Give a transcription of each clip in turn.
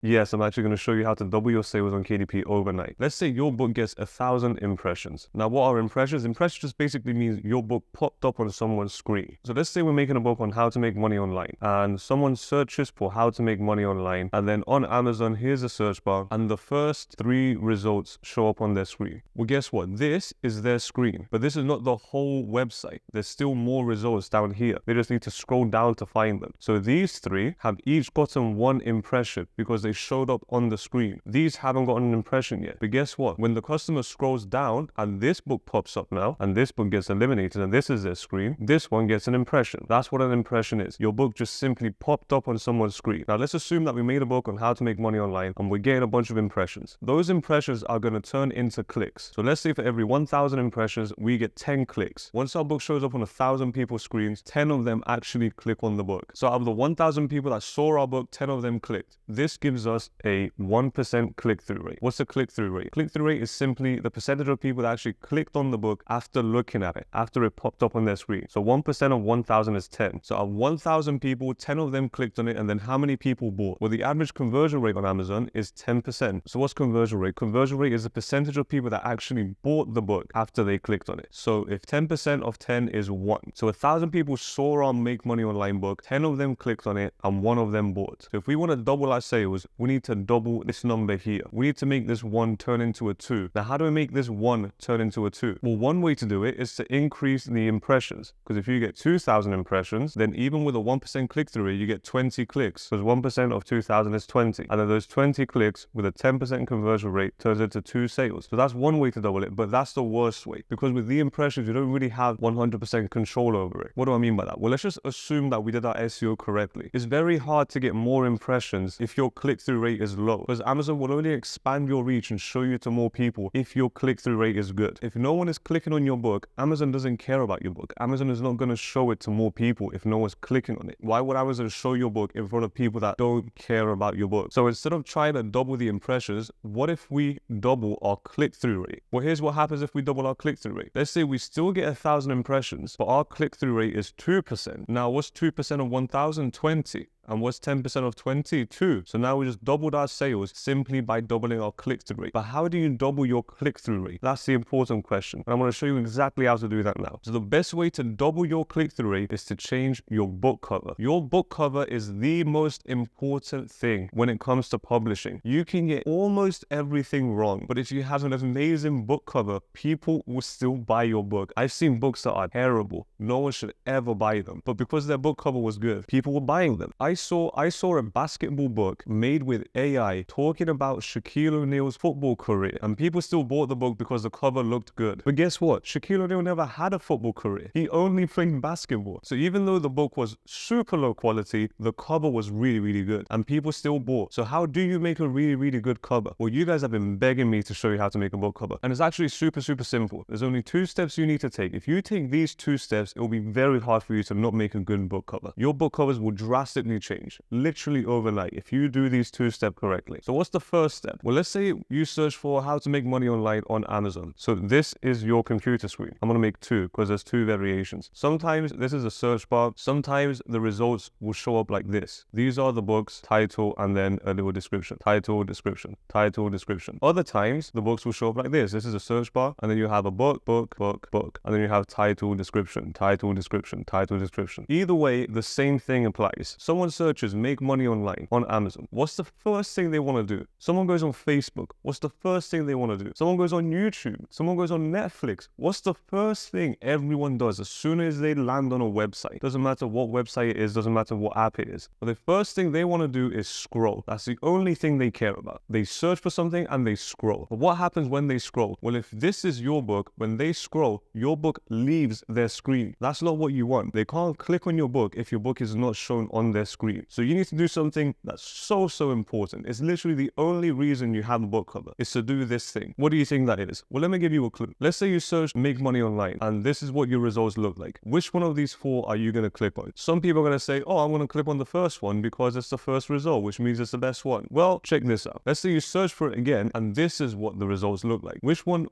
Yes, I'm actually going to show you how to double your sales on KDP overnight. Let's say your book gets 1,000 impressions. Now, what are impressions? Impressions just basically means your book popped up on someone's screen. So let's say we're making a book on how to make money online, and someone searches for how to make money online, and then on Amazon, here's a search bar, and the first 3 results show up on their screen. Well, guess what? This is their screen, but this is not the whole website. There's still more results down here. They just need to scroll down to find them. So these 3 have each gotten 1 impression because they showed up on the screen. These haven't gotten an impression yet. But guess what? When the customer scrolls down and this book pops up now, and this book gets eliminated, and this is their screen, this one gets an impression. That's what an impression is. Your book just simply popped up on someone's screen. Now let's assume that we made a book on how to make money online and we're getting a bunch of impressions. Those impressions are going to turn into clicks. So let's say for every 1,000 impressions, we get 10 clicks. Once our book shows up on 1,000 people's screens, 10 of them actually click on the book. So out of the 1,000 people that saw our book, 10 of them clicked. This gives us a 1% click-through rate. What's a click-through rate? Click-through rate is simply the percentage of people that actually clicked on the book after looking at it, after it popped up on their screen. So 1% of 1,000 is 10. So out of 1,000 people, 10 of them clicked on it, and then how many people bought? Well, the average conversion rate on Amazon is 10%. So what's conversion rate? Conversion rate is the percentage of people that actually bought the book after they clicked on it. So if 10% of 10 is 1. So 1,000 people saw our Make Money Online book, 10 of them clicked on it, and 1 of them bought. So if we want to double our sales, we need to double this number here. We need to make this 1 turn into a 2. Now, how do we make this 1 turn into a 2? Well, one way to do it is to increase the impressions. Because if you get 2,000 impressions, then even with a 1% click-through rate, you get 20 clicks. Because 1% of 2,000 is 20. And then those 20 clicks with a 10% conversion rate turns into 2 sales. So that's one way to double it, but that's the worst way. Because with the impressions, you don't really have 100% control over it. What do I mean by that? Well, let's just assume that we did our SEO correctly. It's very hard to get more impressions if your click-through rate is low, because Amazon will only expand your reach and show you to more people if your click-through rate is good. If no one is clicking on your book, Amazon doesn't care about your book. Amazon is not going to show it to more people if no one's clicking on it. Why would Amazon show your book in front of people that don't care about your book? So instead of trying to double the impressions, what if we double our click-through rate? Well, here's what happens if we double our click-through rate. Let's say we still get 1,000 impressions, but our click-through rate is 2%. Now, what's 2% of 1,000? 20. And what's 10% of 20? 2. So now we just doubled our sales simply by doubling our click-through rate. But how do you double your click-through rate? That's the important question. And I'm going to show you exactly how to do that now. So the best way to double your click-through rate is to change your book cover. Your book cover is the most important thing when it comes to publishing. You can get almost everything wrong, but if you have an amazing book cover, people will still buy your book. I've seen books that are terrible. No one should ever buy them. But because their book cover was good, people were buying them. I saw a basketball book made with AI talking about Shaquille O'Neal's football career, and people still bought the book because the cover looked good. But guess what? Shaquille O'Neal never had a football career. He only played basketball. So even though the book was super low quality, the cover was really, really good, and people still bought. So how do you make a really, really good cover? Well, you guys have been begging me to show you how to make a book cover, and it's actually super, super simple. There's only 2 steps you need to take. If you take these 2 steps, it will be very hard for you to not make a good book cover. Your book covers will drastically change, literally overnight, if you do these 2 steps correctly. So what's the first step? Well, let's say you search for how to make money online on Amazon. So this is your computer screen. I'm going to make 2 because there's 2 variations. Sometimes this is a search bar. Sometimes the results will show up like this. These are the books, title, and then a little description. Title, description, title, description. Other times the books will show up like this. This is a search bar, and then you have a book, book, book, book, and then you have title, description, title, description, title, description. Either way, the same thing applies. Someone searches make money online on Amazon. What's the first thing they want to do? Someone goes on Facebook. What's the first thing they want to do? Someone goes on YouTube. Someone goes on Netflix. What's the first thing everyone does as soon as they land on a website? Doesn't matter what website it is, doesn't matter what app it is. But the first thing they want to do is scroll. That's the only thing they care about. They search for something and they scroll. But what happens when they scroll? Well, if this is your book, when they scroll, your book leaves their screen. That's not what you want. They can't click on your book if your book is not shown on their screen. So you need to do something that's so important. It's literally the only reason you have a book cover is to do this thing. What do you think that is? Well, let me give you a clue. Let's say you search make money online and this is what your results look like. Which one of these 4 are you going to click on? Some people are going to say, oh, I'm going to click on the first one because it's the first result, which means it's the best one. Well, check this out. Let's say you search for it again and this is what the results look like. Which one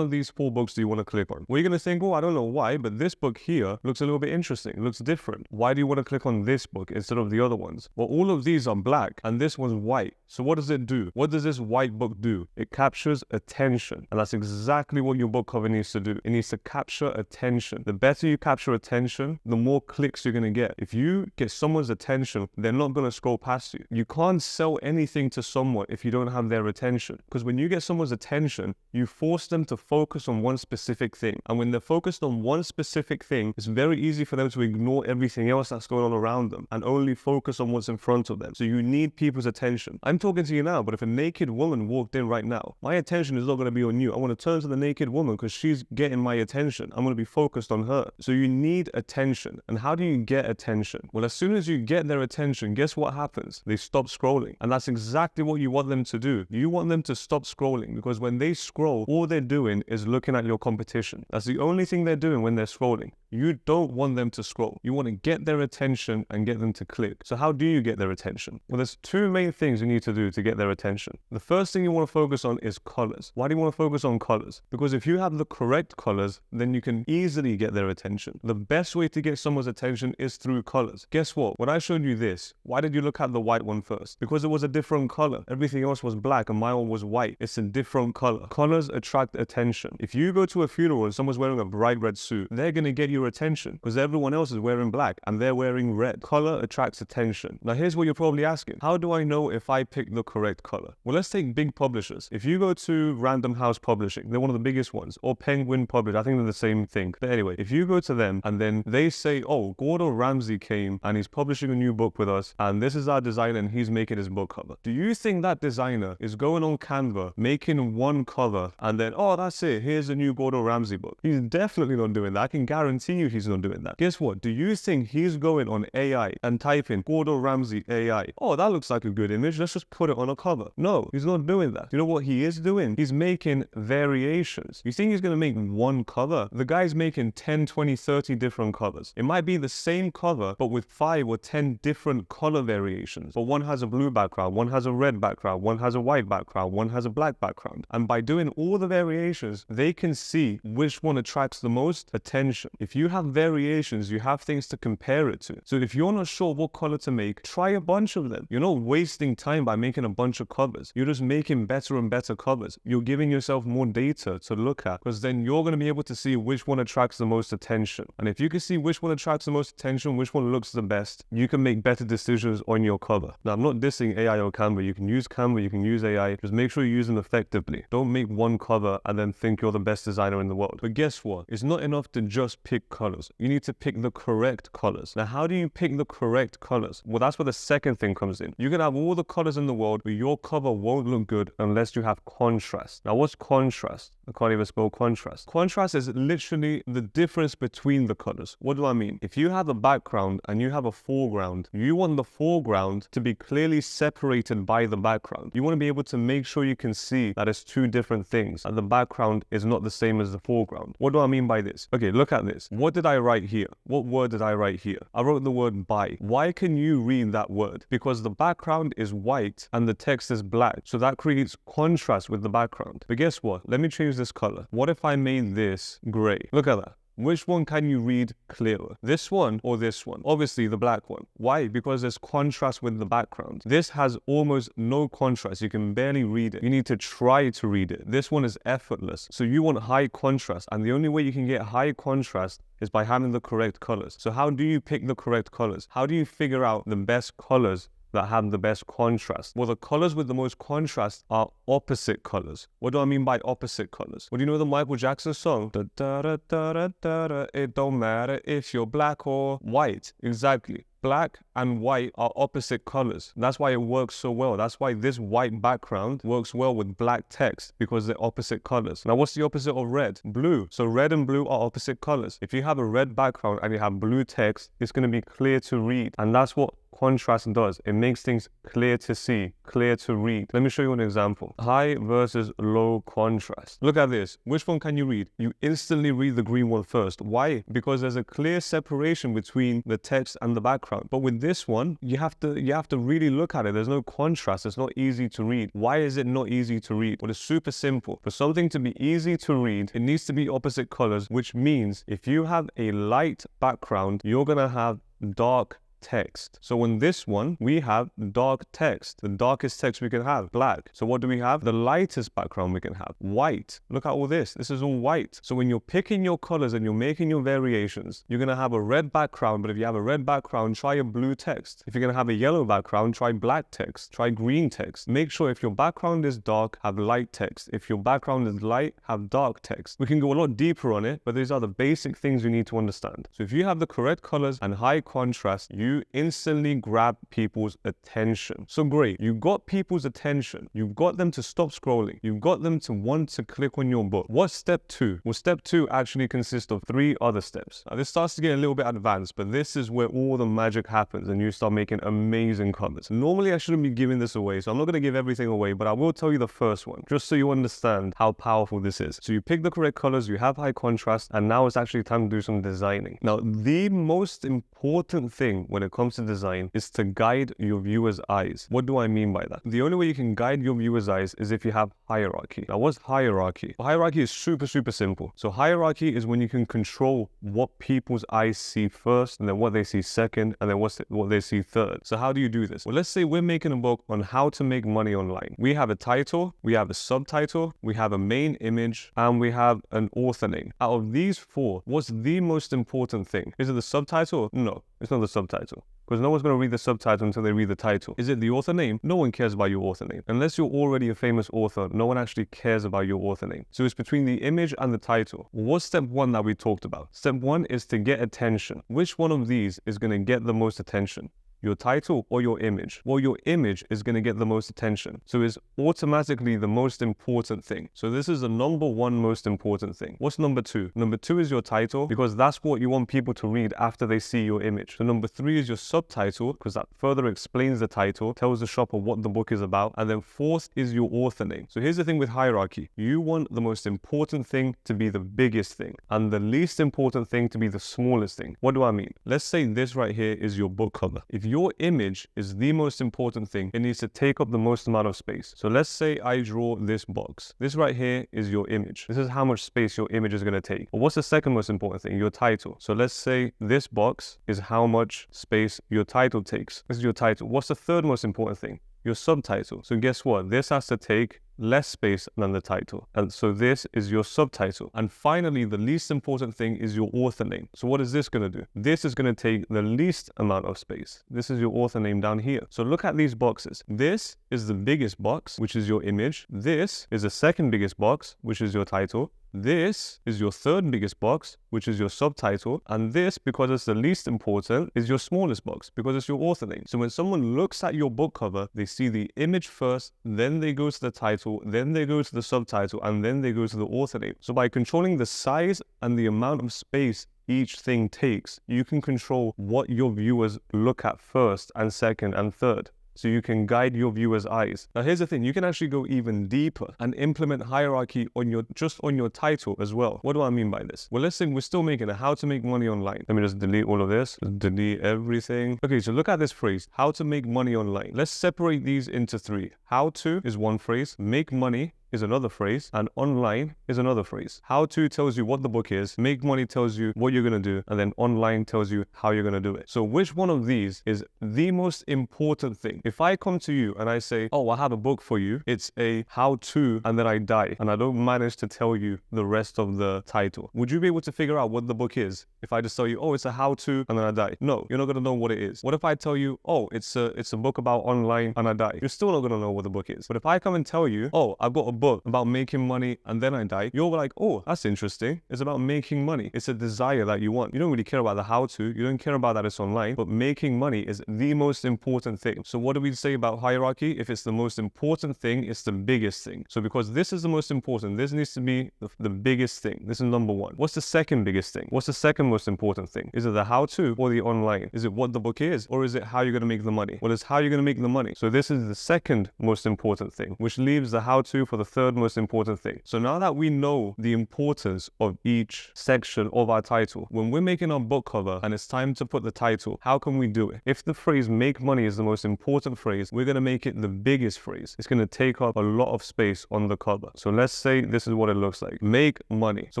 of these 4 books do you want to click on? Well, you're going to think, oh, I don't know why, but this book here looks a little bit interesting. It looks different. Why do you want to click on this book instead of the other ones. Well, all of these are black and this one's white. So what does it do? What does this white book do? It captures attention. And that's exactly what your book cover needs to do. It needs to capture attention. The better you capture attention, the more clicks you're going to get. If you get someone's attention, they're not going to scroll past you. You can't sell anything to someone if you don't have their attention. Because when you get someone's attention, you force them to focus on one specific thing. And when they're focused on one specific thing, it's very easy for them to ignore everything else that's going on around them and only focus on what's in front of them. So you need people's attention. I'm talking to you now, but if a naked woman walked in right now, my attention is not going to be on you. I want to turn to the naked woman because she's getting my attention. I'm going to be focused on her. So you need attention. And how do you get attention? Well, as soon as you get their attention, guess what happens? They stop scrolling. And that's exactly what you want them to do. You want them to stop scrolling because when they scroll, all they're doing is looking at your competition. That's the only thing they're doing when they're scrolling. You don't want them to scroll. You want to get their attention and get them to click. So how do you get their attention? Well, there's two main things you need to do to get their attention. The first thing you want to focus on is colors. Why do you want to focus on colors? Because if you have the correct colors, then you can easily get their attention. The best way to get someone's attention is through colors. Guess what? When I showed you this, why did you look at the white one first? Because it was a different color. Everything else was black and my one was white. It's a different color. Colors attract attention. If you go to a funeral and someone's wearing a bright red suit, they're going to get your attention because everyone else is wearing black and they're wearing red. Color attracts attention. Now here's what you're probably asking. How do I know if I pick the correct color? Well, let's take big publishers. If you go to Random House Publishing, they're one of the biggest ones, or Penguin Publishing, I think they're the same thing. But anyway, if you go to them and then they say, oh, Gordon Ramsay came and he's publishing a new book with us and this is our designer and he's making his book cover. Do you think that designer is going on Canva, making one cover and then, oh, that's it, here's a new Gordon Ramsay book? He's definitely not doing that. I can guarantee you he's not doing that. Guess what? Do you think he's going on AI and typing Gordon Ramsay AI? Oh, that looks like a good image. Let's just put it on a cover. No, he's not doing that. You know what he is doing? He's making variations. You think he's going to make one cover? The guy's making 10, 20, 30 different covers. It might be the same cover, but with 5 or 10 different color variations. But one has a blue background, one has a red background, one has a white background, one has a black background. And by doing all the variations, they can see which one attracts the most attention. If you have variations, you have things to compare it to. So if you're not sure what color to make, try a bunch of them. You're not wasting time by making a bunch of covers. You're just making better and better covers. You're giving yourself more data to look at because then you're going to be able to see which one attracts the most attention. And if you can see which one attracts the most attention, which one looks the best, you can make better decisions on your cover. Now, I'm not dissing AI or Canva. You can use Canva, you can use AI. Just make sure you use them effectively. Don't make one cover and then think you're the best designer in the world. But guess what? It's not enough to just pick colors. You need to pick the correct colors. Now, how do you pick the correct colors? Well, that's where the second thing comes in. You can have all the colors in the world, but your cover won't look good unless you have contrast. Now, what's contrast? I can't even spell contrast. Contrast is literally the difference between the colors. What do I mean? If you have a background and you have a foreground, you want the foreground to be clearly separated by the background. You want to be able to make sure you can see that it's two different things and the background is not the same as the foreground. What do I mean by this? Okay, look at this. What did I write here? What word did I write here? I wrote the word buy. Why can you read that word? Because the background is white and the text is black. So that creates contrast with the background. But guess what? Let me change this color. What if I made this gray? Look at that. Which one can you read clearer? This one or this one? Obviously the black one. Why? Because there's contrast with the background. This has almost no contrast. You can barely read it. You need to try to read it. This one is effortless. So you want high contrast. And the only way you can get high contrast is by having the correct colors. So how do you pick the correct colors? How do you figure out the best colors that have the best contrast? Well, the colors with the most contrast are opposite colors. What do I mean by opposite colors? Well, do you know the Michael Jackson song? Da, da, da, da, da, da, da, it don't matter if you're black or white. Exactly. Black and white are opposite colors. That's why it works so well. That's why this white background works well with black text, because they're opposite colors. Now, what's the opposite of red? Blue. So red and blue are opposite colors. If you have a red background and you have blue text, it's going to be clear to read. And that's what contrast does. It makes things clear to see, clear to read. Let me show you an example. High versus low contrast. Look at this. Which one can you read? You instantly read the green one first. Why? Because there's a clear separation between the text and the background. But with this one, you have to really look at it. There's no contrast. It's not easy to read. Why is it not easy to read? Well, it's super simple. For something to be easy to read, it needs to be opposite colors, which means if you have a light background, you're gonna have dark text. So in this one, we have dark text. The darkest text we can have, black. So what do we have? The lightest background we can have, white. Look at all this. This is all white. So when you're picking your colors and you're making your variations, you're going to have a red background, but if you have a red background, try a blue text. If you're going to have a yellow background, try black text, try green text. Make sure if your background is dark, have light text. If your background is light, have dark text. We can go a lot deeper on it, but these are the basic things you need to understand. So if you have the correct colors and high contrast, you instantly grab people's attention. So great, you got people's attention. You've got them to stop scrolling. You've got them to want to click on your book. What's step 2? Well, step 2 actually consists of 3 other steps. Now this starts to get a little bit advanced, but this is where all the magic happens and you start making amazing covers. Normally I shouldn't be giving this away, so I'm not going to give everything away, but I will tell you the first one, just so you understand how powerful this is. So you pick the correct colors, you have high contrast, and now it's actually time to do some designing. Now, the most important thing when it comes to design is to guide your viewer's eyes. What do I mean by that? The only way you can guide your viewer's eyes is if you have hierarchy. Now, what's hierarchy? Well, hierarchy is super simple. So hierarchy is when you can control what people's eyes see first, and then what they see second, and then what they see third. So how do you do this? Well, let's say we're making a book on how to make money online. We have a title, we have a subtitle, we have a main image, and we have an author name. Out of these 4, what's the most important thing? Is it the subtitle? No, it's not the subtitle. Because no one's going to read the subtitle until they read the title. Is it the author name? No one cares about your author name. Unless you're already a famous author, no one actually cares about your author name. So it's between the image and the title. What's step 1 that we talked about? Step 1 is to get attention. Which one of these is going to get the most attention? Your title or your image? Well, your image is going to get the most attention. So it's automatically the most important thing. So this is the number 1 most important thing. What's number 2? Number 2 is your title, because that's what you want people to read after they see your image. So number 3 is your subtitle, because that further explains the title, tells the shopper what the book is about. And then 4th is your author name. So here's the thing with hierarchy. You want the most important thing to be the biggest thing and the least important thing to be the smallest thing. What do I mean? Let's say this right here is your book cover. If your image is the most important thing, it needs to take up the most amount of space. So let's say I draw this box. This right here is your image. This is how much space your image is going to take. But what's the second most important thing? Your title. So let's say this box is how much space your title takes. This is your title. What's the third most important thing? Your subtitle. So guess what? This has to take less space than the title. And so this is your subtitle. And finally, the least important thing is your author name. So what is this going to do? This is going to take the least amount of space. This is your author name down here. So look at these boxes. This is the biggest box, which is your image. This is the second biggest box, which is your title. This is your third biggest box, which is your subtitle. And this, because it's the least important, is your smallest box, because it's your author name. So when someone looks at your book cover, they see the image first, then they go to the title, then they go to the subtitle, and then they go to the author name. So by controlling the size and the amount of space each thing takes, you can control what your viewers look at first and second and third. So you can guide your viewers' eyes. Now here's the thing, you can actually go even deeper and implement hierarchy on your title as well. What do I mean by this? Well, let's say we're still making a how to make money online. Let me just delete all of this, just delete everything. Okay, so look at this phrase, how to make money online. Let's separate these into 3. How to is one phrase, make money is another phrase, and online is another phrase. How to tells you what the book is, make money tells you what you're going to do, and then online tells you how you're going to do it. So which one of these is the most important thing? If I come to you and I say, oh, I have a book for you, it's a how to, and then I die, and I don't manage to tell you the rest of the title, would you be able to figure out what the book is if I just tell you, oh, it's a how to, and then I die? No, you're not going to know what it is. What if I tell you, oh, it's a book about online, and I die? You're still not going to know what the book is. But if I come and tell you, oh, I've got a book about making money, and then I die, you're like, oh, that's interesting. It's about making money. It's a desire that you want. You don't really care about the how to. You don't care about that it's online, but making money is the most important thing. So what do we say about hierarchy? If it's the most important thing, it's the biggest thing. So because this is the most important, this needs to be the biggest thing. This is number 1. What's the second biggest thing? What's the second most important thing? Is it the how to or the online? Is it what the book is, or is it how you're going to make the money? Well, it's how you're going to make the money. So this is the second most important thing, which leaves the how to for the the third most important thing. So now that we know the importance of each section of our title, when we're making our book cover and it's time to put the title, how can we do it? If the phrase make money is the most important phrase, we're going to make it the biggest phrase. It's going to take up a lot of space on the cover. So let's say this is what it looks like. Make money. So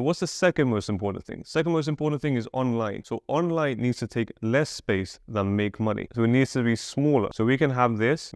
what's the second most important thing? Second most important thing is online. So online needs to take less space than make money. So it needs to be smaller. So we can have this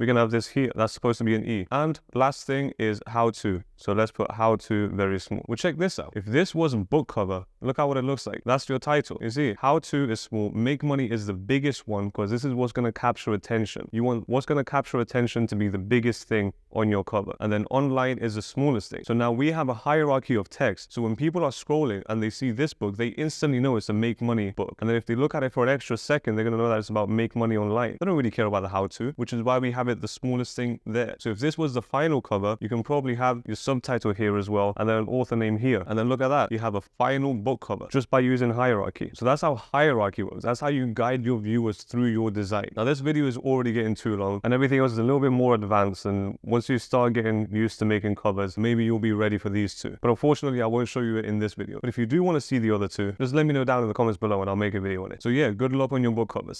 here. That's supposed to be an E. And last thing is how to. So let's put how to very small. Well, check this out. If this wasn't book cover, look at what it looks like. That's your title. You see, how to is small. Make money is the biggest one because this is what's going to capture attention. You want what's going to capture attention to be the biggest thing on your cover. And then online is the smallest thing. So now we have a hierarchy of text. So when people are scrolling and they see this book, they instantly know it's a make money book. And then if they look at it for an extra second, they're going to know that it's about make money online. They don't really care about the how to, which is why we have it the smallest thing there. So if this was the final cover, you can probably have your subtitle here as well, and then an author name here. And then look at that. You have a final book cover just by using hierarchy. So that's how hierarchy works. That's how you guide your viewers through your design. Now this video is already getting too long and everything else is a little bit more advanced. And once you start getting used to making covers, maybe you'll be ready for these two. But unfortunately, I won't show you it in this video. But if you do want to see the other two, just let me know down in the comments below and I'll make a video on it. So yeah, good luck on your book covers.